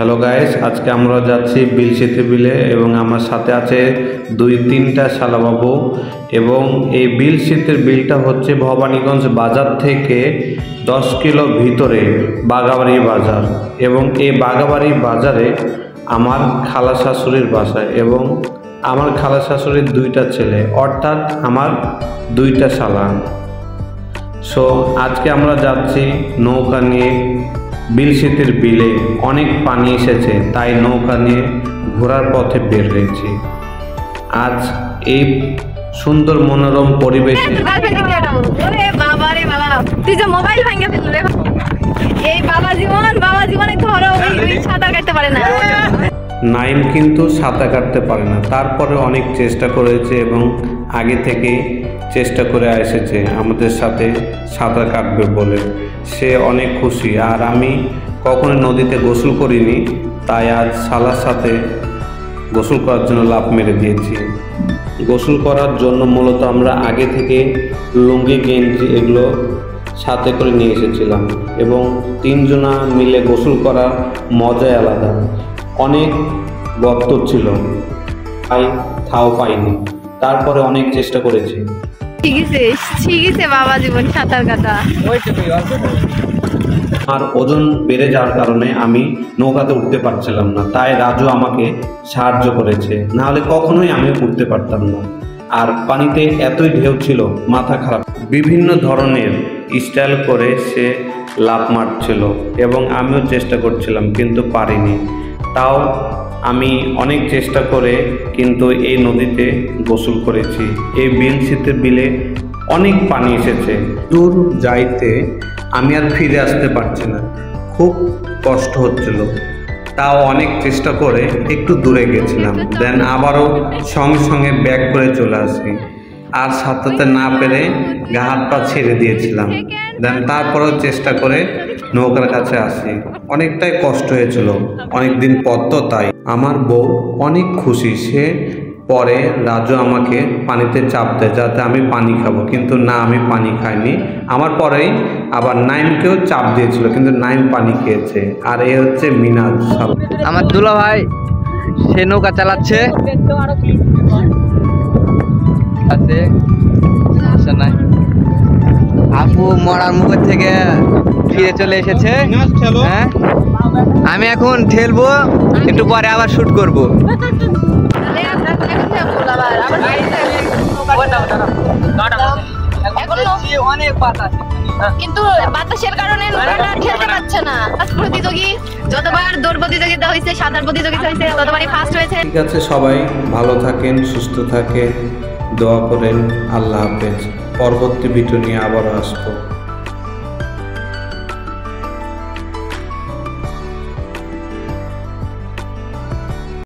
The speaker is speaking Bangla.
হ্যালো গাইস, আজকে আমরা যাচ্ছি বিলশিতে বিলে এবং আমার সাথে আছে 2-3টা শালাবাবু। এবং এই বিলশিতের বিলটা হচ্ছে ভবানীগঞ্জ বাজার থেকে 10 কিলো ভিতরে বাগাবাড়ি বাজার। এবং এই বাগাবাড়ি বাজারে আমার খালা শাশুড়ির বাসা এবং আমার খালা শাশুড়ির 2টা ছেলে, অর্থাৎ আমার 2টা শালা। সো আজকে আমরা যাচ্ছি নৌকা নিয়ে বিলশিতের বিলে। অনেক পানি এসেছে, তাই নৌকা নিয়ে ঘোরার পথে বের হয়েছি। আজ এই সুন্দর মনোরম পরিবেশে নাইম কিন্তু সাঁতার কাটতে পারে না, তারপরে অনেক চেষ্টা করেছে এবং আগে থেকে চেষ্টা করে এসেছে আমাদের সাথে সাঁতার কাটবে বলে। সে অনেক খুশি। আর আমি কখনো নদীতে গোসল করিনি, তাই আজ শালার সাথে গোসল করার জন্য লাফ মেরে দিয়েছি। গোসল করার জন্য মূলত আমরা আগে থেকে লুঙ্গি গেঞ্জি এগুলো সাথে করে নিয়ে এসেছিলাম এবং 3 জনা মিলে গোসল করার মজাই আলাদা। অনেক গর্ত ছিল, তাই থাও পাইনি, তারপরে অনেক চেষ্টা করেছি। শিখেছে বাবা জীবন সাঁতার কাটা। আর ওজন বেড়ে যাওয়ার কারণে আমি নৌকাতে উঠতে পারছিলাম না, তাই রাজু আমাকে সাহায্য করেছে, নাহলে কখনোই আমি উঠতে পারতাম না। আর পানিতে এতই ঢেউ ছিল, মাথা খারাপ। বিভিন্ন ধরনের স্টাইল করে সে লাফ মারছিল এবং আমিও চেষ্টা করছিলাম, কিন্তু পারিনি। তাও আমি অনেক চেষ্টা করে কিন্তু এই নদীতে গোসল করেছি। এই বিলশিতে বিলে অনেক পানি এসেছে, দূর যাইতে আমি আর ফিরে আসতে পারছি না, খুব কষ্ট হচ্ছিল। তাও অনেক চেষ্টা করে একটু দূরে গেছিলাম, দেন আবারও সঙ্গে সঙ্গে ব্যাক করে চলে আসি। আর সাঁতারতে না পেরে গা হাত পা ছেড়ে দিয়েছিলাম, দেন তারপরেও চেষ্টা করে নৌকার কাছে আসি। অনেকটাই কষ্ট হয়েছিল, অনেকদিন পর তো, তাই আমার বউ অনেক খুশি। সে পরে রাজু আমাকে পানিতে চাপ দেয় যাতে আমি পানি খাবো, কিন্তু না, আমি পানি খাইনি। আমার পরেই আবার নাইমকেও চাপ দিয়েছিল, কিন্তু নাইম পানি খেয়েছে। আর এ হচ্ছে মিনাজ, আমার দুলা ভাই, সে নৌকা চালাচ্ছে। আপু মরার মুখের থেকে ফিরে চলে এসেছে। হ্যাঁ, আমি এখন ঠেলবো, একটু পরে আবার শুট করবো। কিন্তু বাতাসের কারণে খেলতে পারছে না। প্রতিযোগী যতবার দৌড় প্রতিযোগিতা হয়েছে, সাঁতার প্রতিযোগিতা হয়েছে, ততবারই ফার্স্ট হয়েছে। ঠিক আছে, সবাই ভালো থাকেন, সুস্থ থাকেন, দোয়া করেন। আল্লাহ হাফেজ। পরবর্তী ভিডিও নিয়ে আবারও আসবো।